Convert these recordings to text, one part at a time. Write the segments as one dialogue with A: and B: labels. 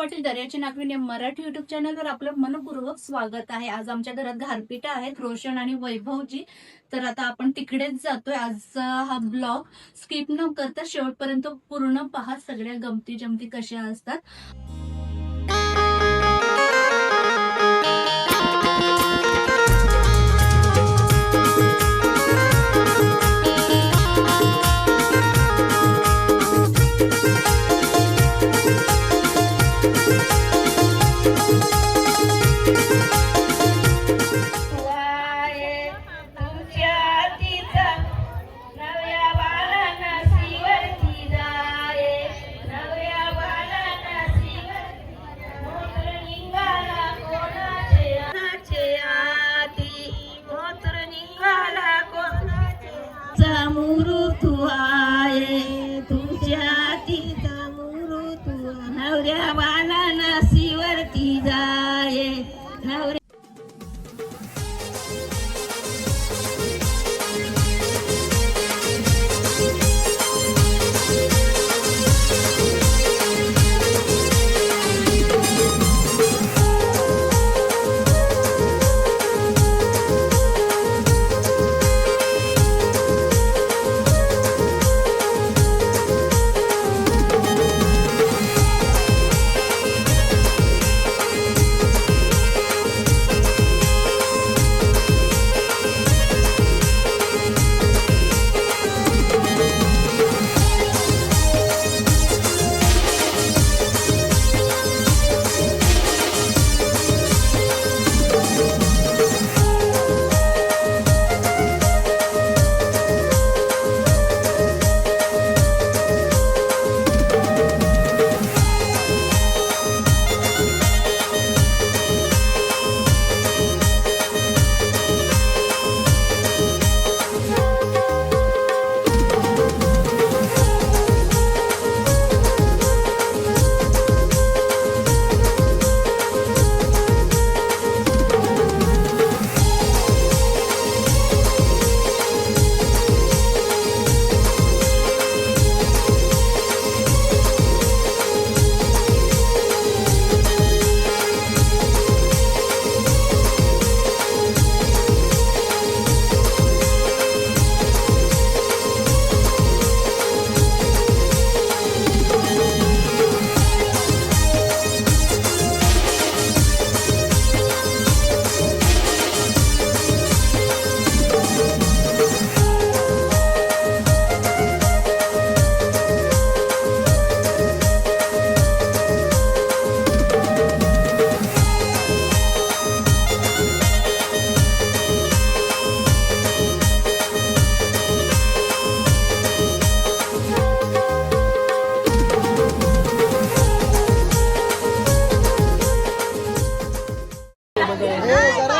A: पाटील दर्याची नागरिक या मराठी युट्यूब चॅनलवर आपलं मनपूर्वक स्वागत आहे। आज आमच्या घरात घारपीट आहेत, रोशन आणि वैभवजी। तर आता आपण तिकडेच जातोय। आजचा हा ब्लॉग स्किप न करता शेवटपर्यंत पूर्ण पहा, सगळ्या गमती जमती कशा असतात। नवऱ्या बाला नसीवरती जाये नवऱ्या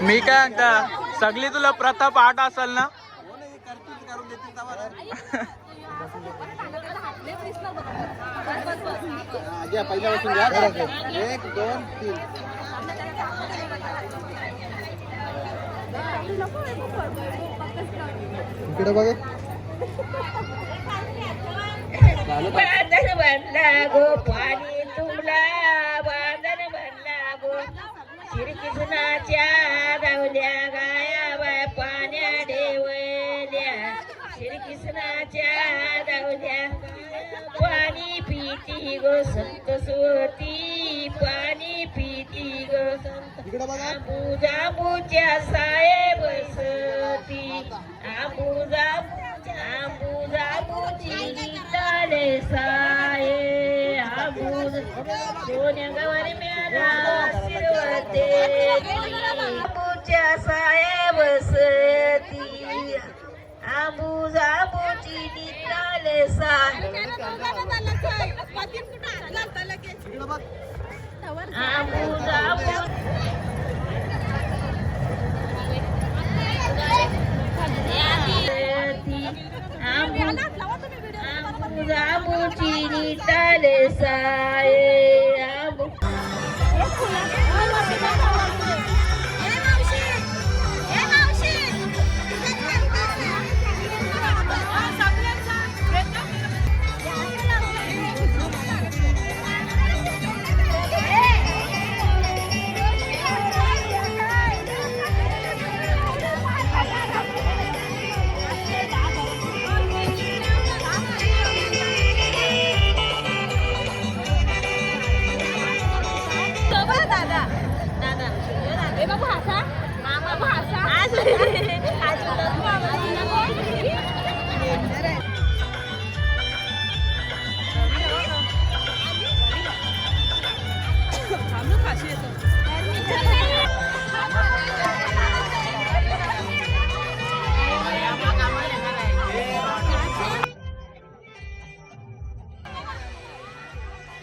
B: मी काय सांगता, सगळी तुला प्रथा पाठ असेल ना?
C: एक दोन तीन इकडे बघ।
D: बांधण बनला गो पाणी तुला, बांधण बनला गो श्रीकृष्णाच्या धावल्या गाया बाय पाण्या डेवल्या, श्रीकृष्णाच्या धावल्या पाणी पिती गो संत सोती, पाणी पिती गो संत आंबुजांबूच्या साये बसती, आंबुजांबूची ताले साये, सोन्या गवारी मेला शिरवते आंबूच्या साये बसती, आंबुजांबूची ताले साये, आंबुजांबूची ताले साये, आंबू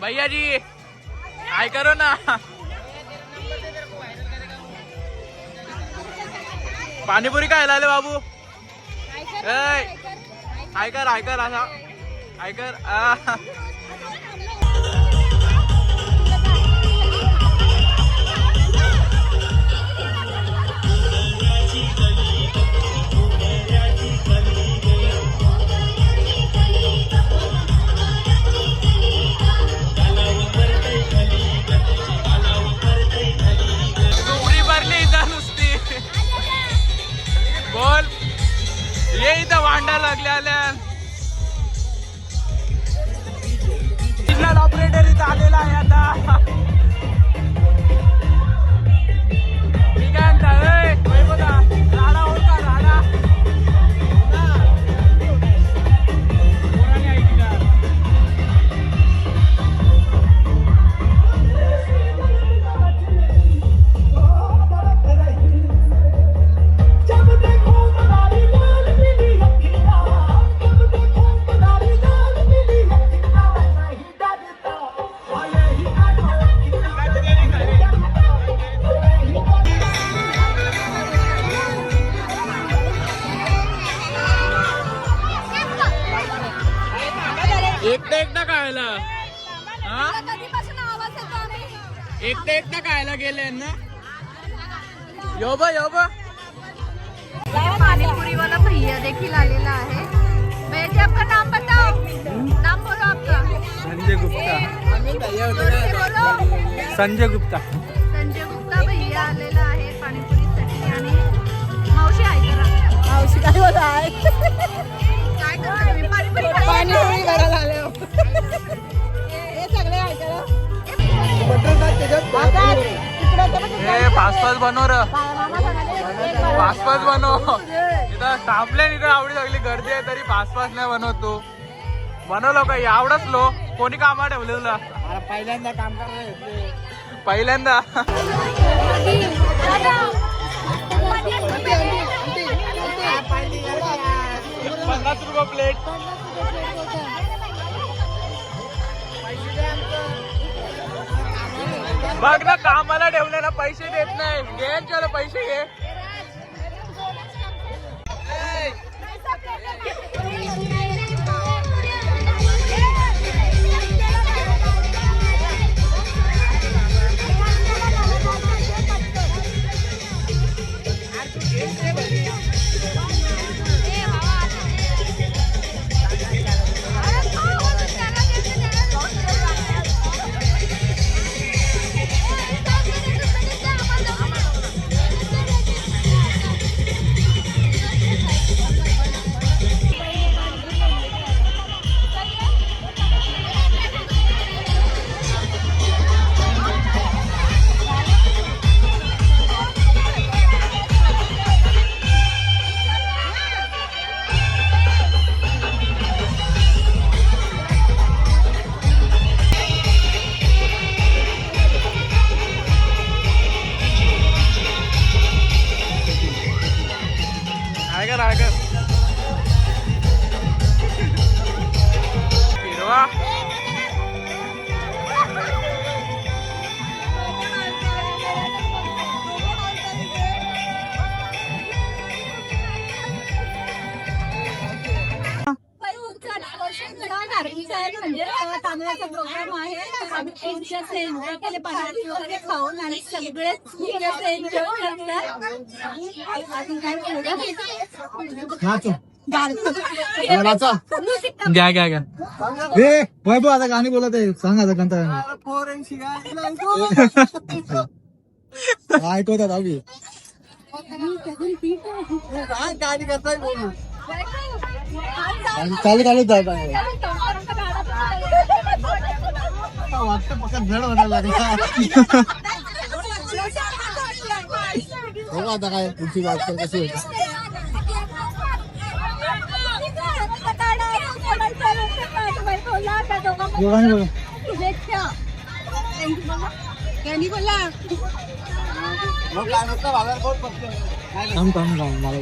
B: भैया जी काय करो ना पाणीपुरी काय लावले बाबू ऐकर ऐकर असा ऐकर उडी भरली इथं नुसती बोल ये इथं भांडा लागल्या आल्या ऑपरेटर इथं आलेला आहे आता मी काय म्हणता बघा राडा हो का राडा कोणाने ऐकणार एकटा खायला एकटा खायला गेले ना यो बा
A: पानीपुरी वाला भैया देखील आलेला आहे. भैया जी आपका नाम बताओ. नाम बोलो आपका.
B: संजय गुप्ता
A: बोलो.
B: संजय गुप्ता
A: संजय गुप्ता भैया आलेला आहे पाणीपुरीसाठी. आणि मावशी आहे करा.
D: मावशी काय बोला आहे
A: काय करता तुम्ही? पाणीपुरी
D: पाणीपुरी करायला आले हो. हे सगळे आहे करा
B: फास्ट बनव र फास्ट बनव इथं थांबले इथं आवडी लागली गर्दी आहे तरी फास्ट नाही बनवत तू बनवलं का आवडच लो कोणी कामा ठेवलेलं
C: पहिल्यांदा काम करणार
B: पहिल्यांदा 50 रुपये प्लेट बघ ना कामाला ठेवले ना पैसे देत नाही घे चलो पैसे घे फिरवा
A: म्हणजे तांदळाचा प्रोग्राम आहे. आम्ही खूपशाच एन्जॉय केले पराठे वगैरे खाऊन आणि सगळेच खूपच एन्जॉय करतात. अजून काय
B: घ्या घ्या घ्या
C: ए वैभव आता गाणी बोलत आहे सांग आता कोणता ऐकवतात आम्ही गाणी करताय बोलू चालू चालू जाय वाटतं पक्का झड म्हणायला लागला बघू आता काय पुढची वाटचाल कशी होती. दोघांनी बोला. मग काय नसतं बाजार कोण बघतो. थांब थांब थांब मला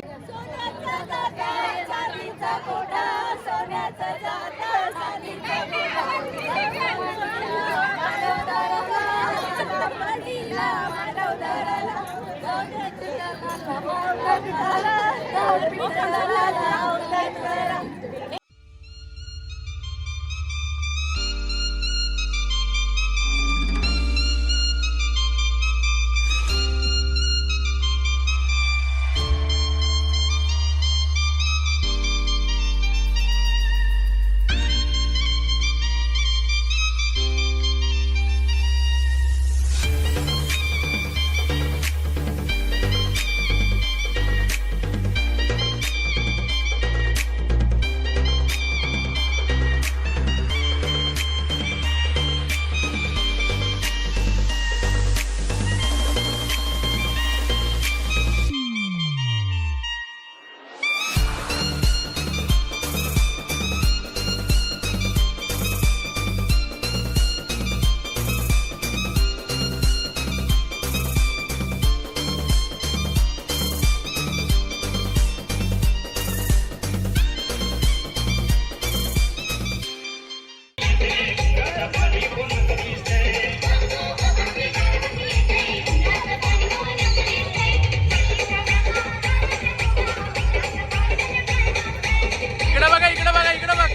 B: इकडे बघा इकडे बघ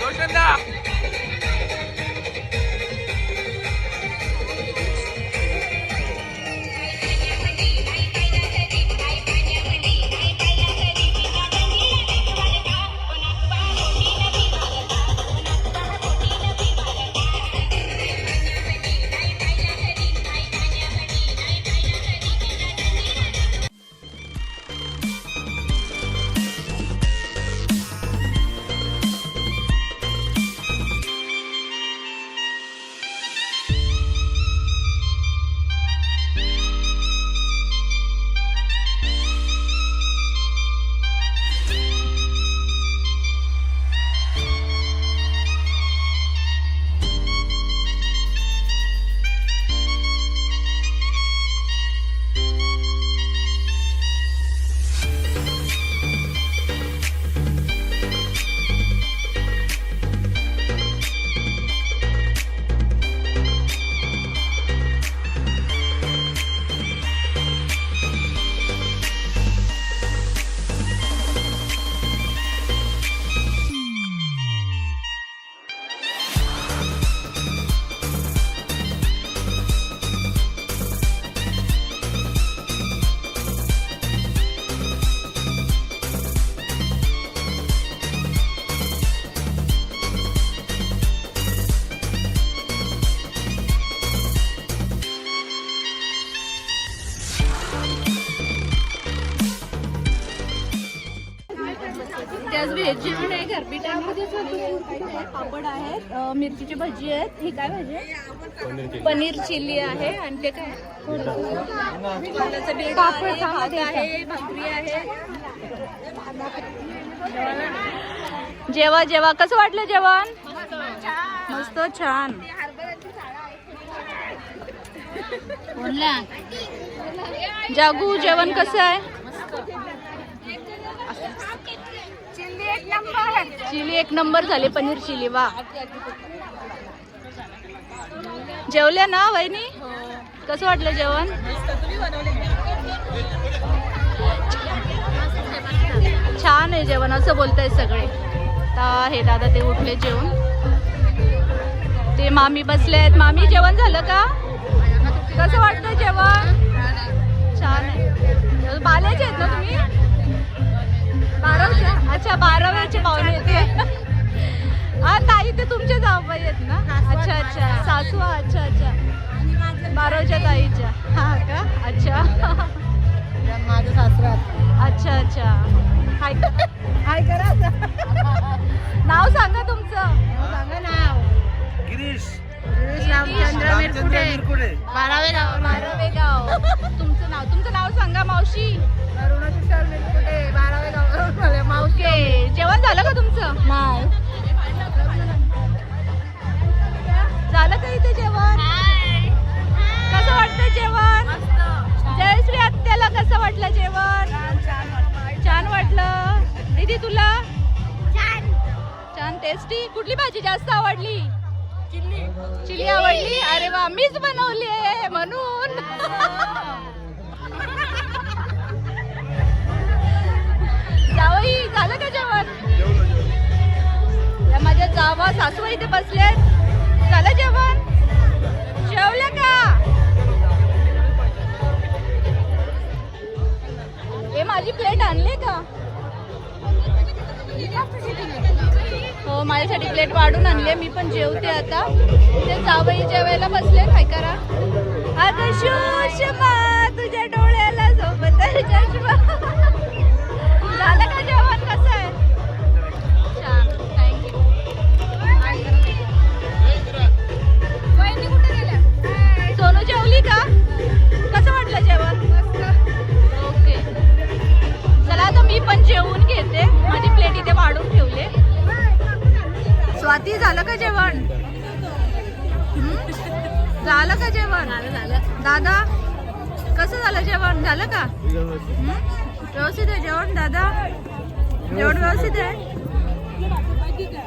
B: रोशनदा.
A: त्याच व्हेज जेवण आहे घरपीठामध्ये. पापड आहेत, मिरचीची भजी आहेत. ही काय भाजी आहे? पनीर चिल्ली आहे. आणि ते काय फुलाचं बेड आहे, भात आहे, भाकरी आहे. जेवा जेवा. कसं वाटलं जेवण? मस्त छान. बोलला जागू जेवण कसं आहे? चिली एक नंबर झाली. पनीर चिली. वा. जेवल्या ना वहिनी? कसं वाटलं जेवण? छान आहे जेवण असं बोलताय सगळे. आता हे दादा ते उठले जेवण. ते मामी बसले आहेत. मामी जेवण झालं का? कसं वाटतं जेवण? छान आहे. बाल्याचे आहेत ना तुम्ही? 12च्या? अच्छा 12व्याचे पाहुणे येते. हा ताई ते तुमचे जावबाई आहेत ना? अच्छा अच्छा सासू. अच्छा अच्छा 12च्या ताईच्या. हा का? अच्छा
D: माझं सासरा.
A: अच्छा अच्छा. हाय
D: हाय करा.
A: नाव सांगा तुमचं.
D: सांगा नाव.
C: गिरीश
D: रामचंद्र मिरकुटे. 12वे गाव.
A: 12वे गाव. तुमचं नाव सांगा मावशी?
D: अरुणाची सर कुठे 12व्या गावावरून आले मावशी.
A: ओके, जेवण झालं का तुमचं?
D: नाही
A: झालं का इथे जेवण? कसं वाटतं जेवण? जयश्री आत्याला कसं वाटलं जेवण? छान वाटलं. दीदी तुला? छान टेस्टी. कुठली भाजी जास्त आवडली? चिली आवडली. अरे वा, मीच बनवली आहे म्हणून. जावई झालं का जेवण? या माझ्या जावा सासू इथे बसले. झालं जेवण? जेवल्या का? हे माझी प्लेट आणली का? हो, माझ्यासाठी प्लेट वाढून आणली. मी पण जेवते आता. ते जावई जेवायला बसले. काय करा अगं सुषमा, तुझ्या डोळ्याला सोबत चष्मा. झालं का जेवण? कसं आहे? छान, थँक्यू. वहिनी कुठे गेल्या? सोनू जेवली का? कसं वाटलं जेवण? ओके, चला आता मी पण जेवून घेते. माझी प्लेट इथे वाढून ठेवले. स्वाती झालं का जेवण? झालं का जेवण? झालं. दादा कसं झालं जेवण? झालं का? व्यवस्थित आहे जेवण? दादा जेवण व्यवस्थित आहे?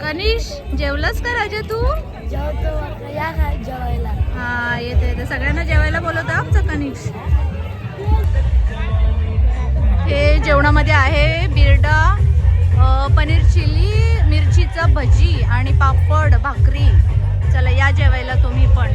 A: कनिष जेवलंस का राजा तू? हा, येते सगळ्यांना जेवायला बोलवतो आमचं कनिष. हे जेवणामध्ये आहे बिरडा, पनीर चिली, मिरचीचं भजी आणि पापड भाकरी. चला या जेवायला तुम्ही पण.